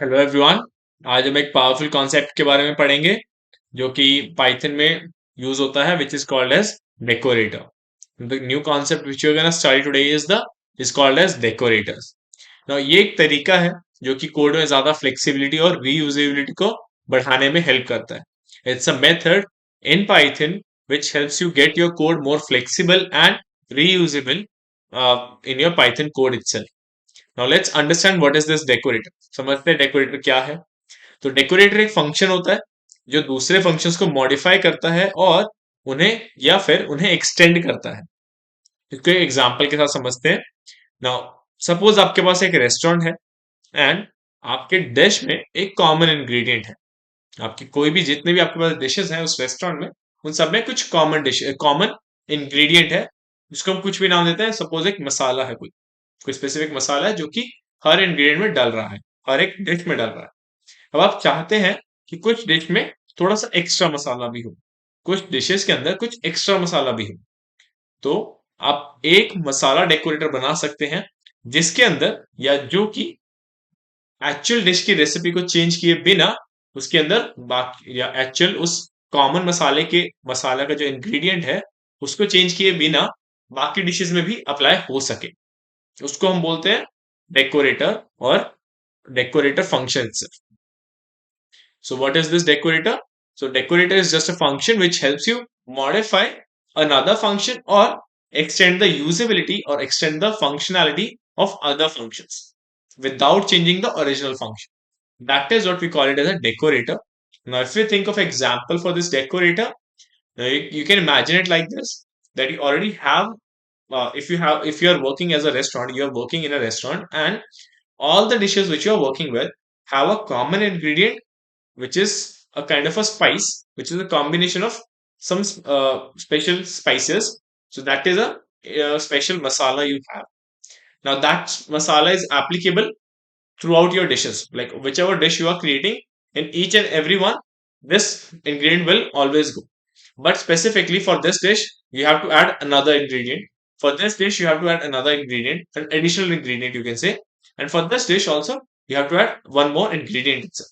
Hello everyone. आज हम एक पावरफुल कॉन्सेप्ट के बारे में पढ़ेंगे जो कि पाइथन में यूज होता है, which is called as decorator. The new concept which you gonna study today is called as decorators. Now ये एक तरीका है जो कि कोड में ज्यादा फ्लेक्सिबिलिटी और रीयूजेबिलिटी को बढ़ाने में हेल्प करता है। It's a method in Python which helps you get your code more flexible and reusable in your Python code itself. Now let's understand what is this decorator. समझते हैं डेकोरेटर क्या है। तो डेकोरेटर एक फंक्शन होता है जो दूसरे फंक्शंस को मॉडिफाई करता है और उन्हें एक्सटेंड करता है। इसको एक एग्जांपल के साथ समझते हैं। नाउ सपोज आपके पास एक रेस्टोरेंट है एंड आपके डिश में एक कॉमन इंग्रेडिएंट है। आपकी कोई भी जितने भी आपके पास डिशेस हैं उस रेस्टोरेंट में, उन सब में कुछ कॉमन इंग्रेडिएंट है जिसको हम कुछ भी नाम देते हैं। सपोज एक मसाला है, कोई कोई स्पेसिफिक मसाला है जो कि हर इंग्रेडिएंट में डल रहा है, हर एक डिश में डल रहा है। अब आप चाहते हैं कि कुछ डिश में थोड़ा सा एक्स्ट्रा मसाला भी हो, कुछ डिशेस के अंदर कुछ एक्स्ट्रा मसाला भी हो। तो आप एक मसाला डेकोरेटर बना सकते हैं जिसके अंदर या जो कि एक्चुअल डिश की रेसिपी को चेंज किए बिना उसके अंदर बाकी या एक्चुअल उस कॉमन मसाला का जो इंग्रेडिएंट है उसको चेंज किए बिना बाकी डिशेस में भी अप्लाई हो सके। उसको हम बोलते हैं डेकोरेटर और decorator function. So what is this decorator? So decorator is just a function which helps you modify another function or extend the usability or extend the functionality of other functions without changing the original function. That is what we call it as a decorator. Now if you think of example for this decorator, you can imagine it like this, that you already have if you are working as a restaurant, you are working in a restaurant and all the dishes which you are working with have a common ingredient, which is a kind of a spice, which is a combination of some special spices. So that is a special masala you have. Now that masala is applicable throughout your dishes, like whichever dish you are creating, in each and every one, this ingredient will always go. But specifically for this dish, you have to add another ingredient. For this dish, you have to add another ingredient, an additional ingredient, you can say. And for this dish also, you have to add one more ingredient itself.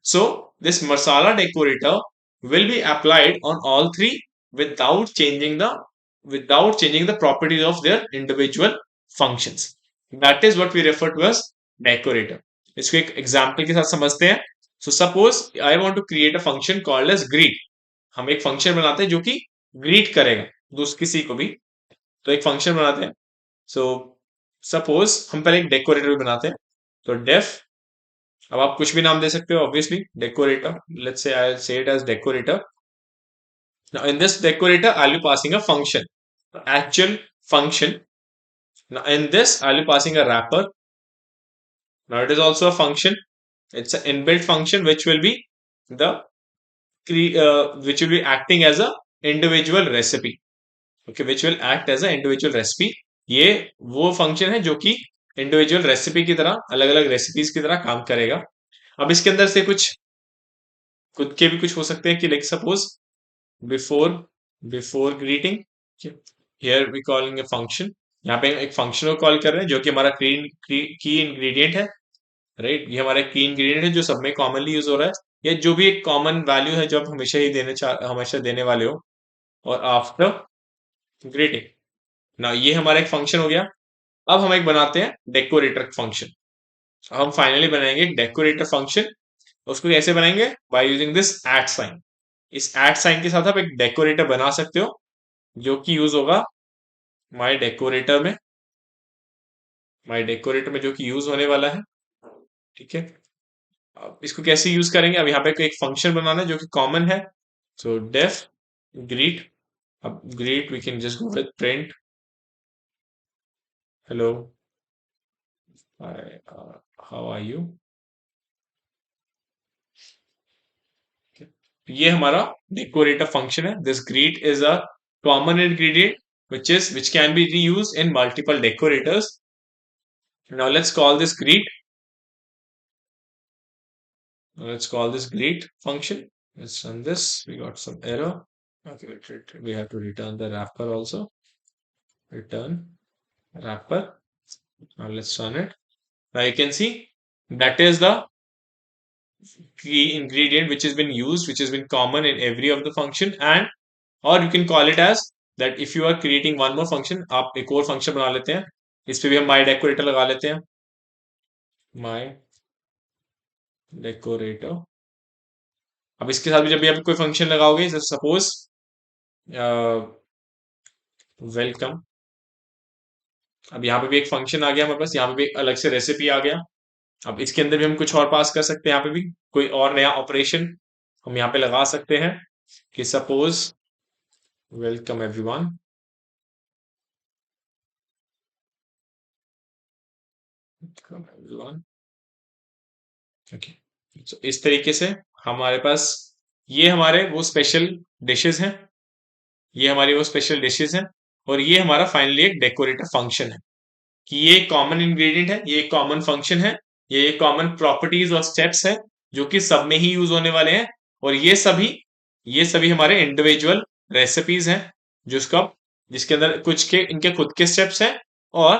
So this masala decorator will be applied on all three without changing the properties of their individual functions. That is what we refer to as decorator. इसको एक example के साथ समझते हैं। So suppose I want to create a function called as greet. हम एक function बनाते हैं जो कि ग्रीट करेगा किसी को भी। तो एक फंक्शन बनाते हैं। So suppose हम पहले एक डेकोरेटर बनाते हैं। तो डेफ, अब आप कुछ भी नाम दे सकते हो, obviously decorator, let's say I say it as decorator. Now in this decorator I will passing a function, actual function. Now in this I will be passing a wrapper. Now it is also a function, it's an inbuilt function which will be the which will be acting as a individual recipe. Okay, which will act as a individual recipe. ये वो function है जो कि individual recipe की तरह, अलग अलग recipes की तरह काम करेगा। अब इसके अंदर से कुछ खुद के भी कुछ हो सकते हैं कि like suppose before before greeting, here we calling a function. यहाँ पे एक फंक्शन को कॉल कर रहे हैं जो कि हमारा की इंग्रेडिएंट है, राइट। ये हमारा की इंग्रेडिएंट है जो सब में कॉमनली यूज हो रहा है, या जो भी एक कॉमन वैल्यू है जो आप हमेशा देने वाले हो। और आफ्टर ग्रीटिंग, ना ये हमारा एक फंक्शन हो गया। अब हम एक बनाते हैं डेकोरेटर फंक्शन। हम फाइनली बनाएंगे एक डेकोरेटर फंक्शन। उसको कैसे बनाएंगे? By using this at sign. इस एट साइन के साथ आप एक डेकोरेटर बना सकते हो जो कि यूज होगा माय डेकोरेटर में, जो कि यूज होने वाला है। ठीक है, अब इसको कैसे यूज करेंगे? अब यहाँ पे एक फंक्शन बनाना है जो कि कॉमन है। सो डेफ ग्रीट, अब greet we can just go with print hello how are you. ये हमारा डेकोरेटर फंक्शन है। This greet is a common ingredient which can be reused in multiple decorators. Now let's call this greet. Let's call this greet function. Let's run this. We got some error. Okay, we have to return the wrapper also. Return wrapper. Now let's run it. Now you can see that is the key ingredient which has been used, which has been common in every of the function, and or you can call it as that if you are creating one more function, आप एक और function बना लेते हैं, इस पे भी हम my decorator लगा लेते हैं, my decorator। अब इसके साथ भी जब भी आप कोई फंक्शन लगाओगे, सपोज वेलकम, अब यहाँ पे भी एक फंक्शन आ गया हमारे पास, यहाँ पे भी एक अलग से रेसिपी आ गया। अब इसके अंदर भी हम कुछ और पास कर सकते हैं, यहाँ पे भी कोई और नया ऑपरेशन हम यहाँ पे लगा सकते हैं कि सपोज वेलकम एवरीवन, ओके। तो इस तरीके से हमारे पास ये हमारे वो स्पेशल डिशेस हैं, ये हमारी वो स्पेशल डिशेस हैं, और ये हमारा फाइनली एक डेकोरेटिव फंक्शन है कि ये कॉमन इंग्रेडिएंट है, ये कॉमन फंक्शन है, ये कॉमन प्रॉपर्टीज और स्टेप्स है जो कि सब में ही यूज होने वाले हैं, और ये सभी हमारे इंडिविजुअल रेसिपीज हैं जिसका जिसके अंदर कुछ के इनके खुद के स्टेप्स हैं और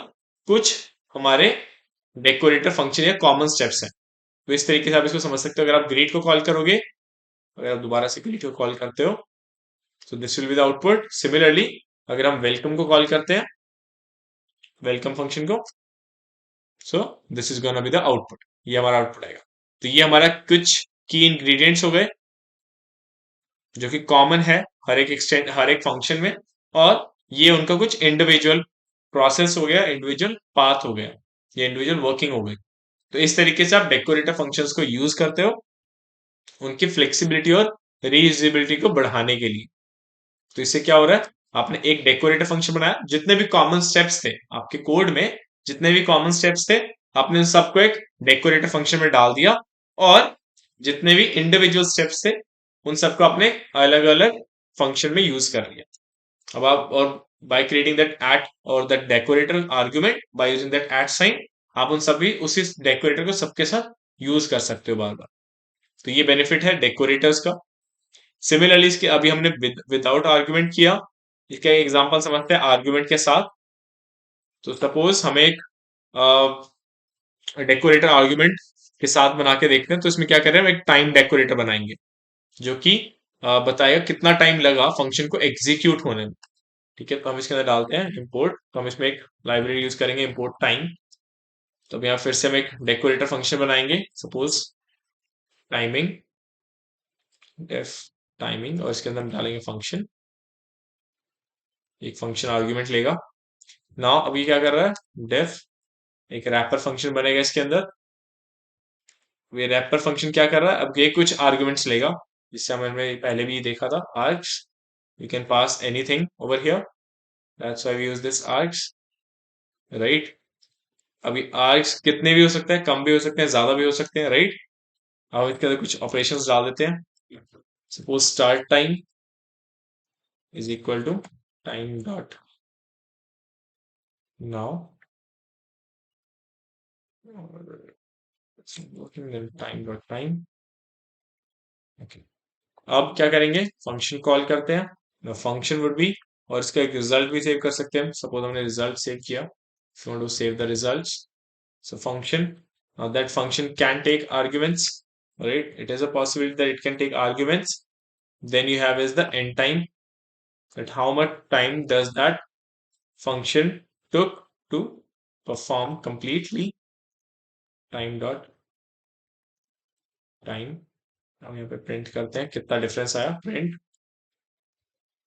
कुछ हमारे डेकोरेटर फंक्शन या कॉमन स्टेप्स हैं। तो इस तरीके से आप इसको समझ सकते हो। अगर आप ग्रीट को कॉल करोगे, अगर आप दोबारा से ग्रीट को कॉल करते हो, तो this will be the output. Similarly अगर हम वेलकम को कॉल करते हैं, वेलकम फंक्शन को, so this is gonna be the output, ये हमारा आउटपुट आएगा। तो ये हमारा कुछ की इंग्रेडिएंट्स हो गए जो कि कॉमन है हर एक फंक्शन में, और ये उनका कुछ इंडिविजुअल प्रोसेस हो गया, इंडिविजुअल पाथ हो गया, ये इंडिविजुअल वर्किंग हो गई। तो इस तरीके से आप डेकोरेटर फंक्शंस को यूज करते हो उनकी फ्लेक्सिबिलिटी और रीयूजेबिलिटी को बढ़ाने के लिए। तो इससे क्या हो रहा है, आपने एक डेकोरेटर फंक्शन बनाया, जितने भी कॉमन स्टेप्स थे आपके कोड में, जितने भी कॉमन स्टेप्स थे, आपने उन सबको एक डेकोरेटर फंक्शन में डाल दिया, और जितने भी इंडिविजुअल स्टेप्स थे उन सबको आपने अलग अलग फंक्शन में यूज कर लिया। अब आप और बाय क्रिएटिंग दैट एट और that decorator argument, by using that at sign, आप उन सभी उसी डेकोरेटर को सबके साथ यूज कर सकते हो बार बार। तो ये बेनिफिट है डेकोरेटर्स का। सिमिलरली इसके अभी हमने विदाउट आर्ग्यूमेंट किया, इसका एक एग्जांपल समझते हैं आर्ग्यूमेंट के साथ। तो सपोज हमें एक डेकोरेटर आर्ग्यूमेंट के साथ बना के देखते हैं। तो इसमें क्या कर रहे हैं, हम एक टाइम डेकोरेटर बनाएंगे जो कि बताएगा कितना टाइम लगा फंक्शन को एग्जीक्यूट होने में। ठीक है, तो हम इसके अंदर डालते हैं इंपोर्ट, तो हम इसमें एक लाइब्रेरी यूज करेंगे इंपोर्ट टाइम। तो अब यहाँ फिर से हम एक डेकोरेटर फंक्शन बनाएंगे, सपोज टाइमिंग, डेफ टाइमिंग, और इसके अंदर हम डालेंगे फंक्शन, एक फंक्शन आर्ग्यूमेंट लेगा। नाउ अभी क्या कर रहा है, डेफ एक रैपर फंक्शन बनेगा इसके अंदर। ये रैपर फंक्शन क्या कर रहा है, अब ये कुछ आर्ग्यूमेंट्स लेगा, जिससे हमने पहले भी देखा था, args, you can pass anything over here, that's why we use this args, right? अभी आर्ग्स कितने भी हो सकते हैं, कम भी हो सकते हैं, ज्यादा भी हो सकते हैं, राइट? अब इसके अंदर कुछ ऑपरेशंस डाल देते हैं। Suppose start time is equal to time dot now, time dot time, okay. अब क्या करेंगे, फंक्शन कॉल करते हैं, फंक्शन वुड बी, और इसका एक रिजल्ट भी सेव कर सकते हैं। सपोज हमने रिजल्ट सेव किया, if you want to save the results, so function, that function can take arguments, right? It is a possibility that it can take arguments. Then you have is the end time, that how much time does that function took to perform completely, time dot time। हम यहाँ पे print करते हैं कितना difference आया, print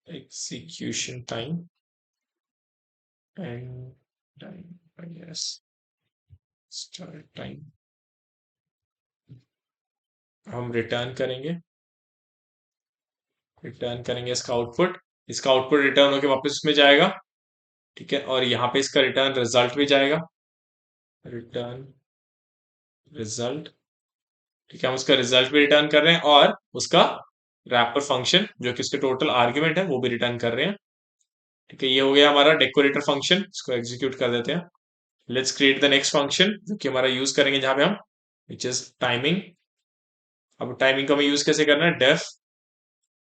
execution time and time, I guess start time। हम return करेंगे इसका आउटपुट रिटर्न होके वापस उसमें जाएगा। ठीक है, और यहाँ पे इसका रिटर्न रिजल्ट भी जाएगा, रिटर्न रिजल्ट। ठीक है, हम उसका रिजल्ट भी रिटर्न कर रहे हैं, और उसका रैपर फंक्शन जो कि उसके टोटल आर्ग्यूमेंट है वो भी रिटर्न कर रहे हैं। ठीक है, ये हो गया हमारा डेकोरेटर फंक्शन, इसको एग्जीक्यूट कर देते हैं। Let's create the next function जो कि हमारा यूज करेंगे जहां पे हम, विच इज टाइमिंग। अब टाइमिंग को हमें यूज कैसे करना है, डेफ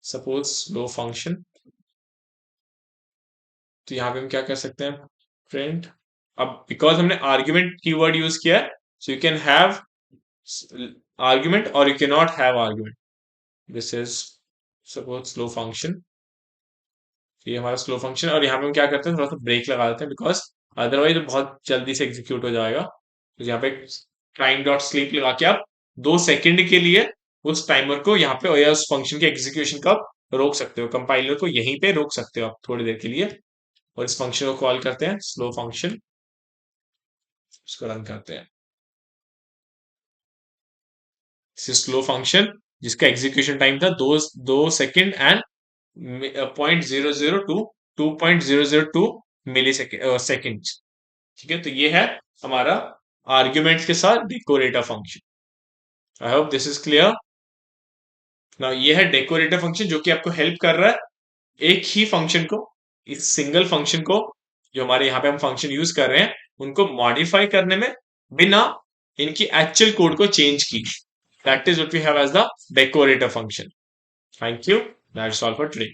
सपोज स्लो फंक्शन। तो यहाँ पे हम क्या कर सकते हैं, प्रिंट। अब बिकॉज हमने आर्ग्यूमेंट कीवर्ड यूज किया है, so you can have argument or you cannot have argument. This is suppose slow function. ये हमारा स्लो फंक्शन, और यहाँ पे हम क्या करते हैं, थोड़ा सा ब्रेक लगा देते हैं बिकॉज अदरवाइज बहुत जल्दी से एग्जीक्यूट हो जाएगा। तो यहाँ पे टाइम डॉट स्लीप लगा के आप 2 सेकंड के लिए उस टाइमर को यहाँ पे या उस फंक्शन के एग्जीक्यूशन को आप रोक सकते हो, कंपाइलर को यहीं पे रोक सकते हो आप थोड़ी देर के लिए, और इस फंक्शन को कॉल करते हैं स्लो फंक्शन। इसको रन करते हैं। स्लो फंक्शन जिसका एग्जीक्यूशन टाइम था 2 सेकंड एंड 0.002 2.002 मिली सेकेंड। ठीक है, तो ये है हमारा आर्ग्यूमेंट्स के साथ decorator function. I hope this is clear. Now ये है डेकोरेटर फंक्शन जो कि आपको हेल्प कर रहा है एक ही फंक्शन को, इस सिंगल फंक्शन को जो हमारे यहाँ पे हम फंक्शन यूज कर रहे हैं उनको मॉडिफाई करने में बिना इनकी एक्चुअल कोड को चेंज की। That is what we have as the decorator function. Thank you, that's all for today.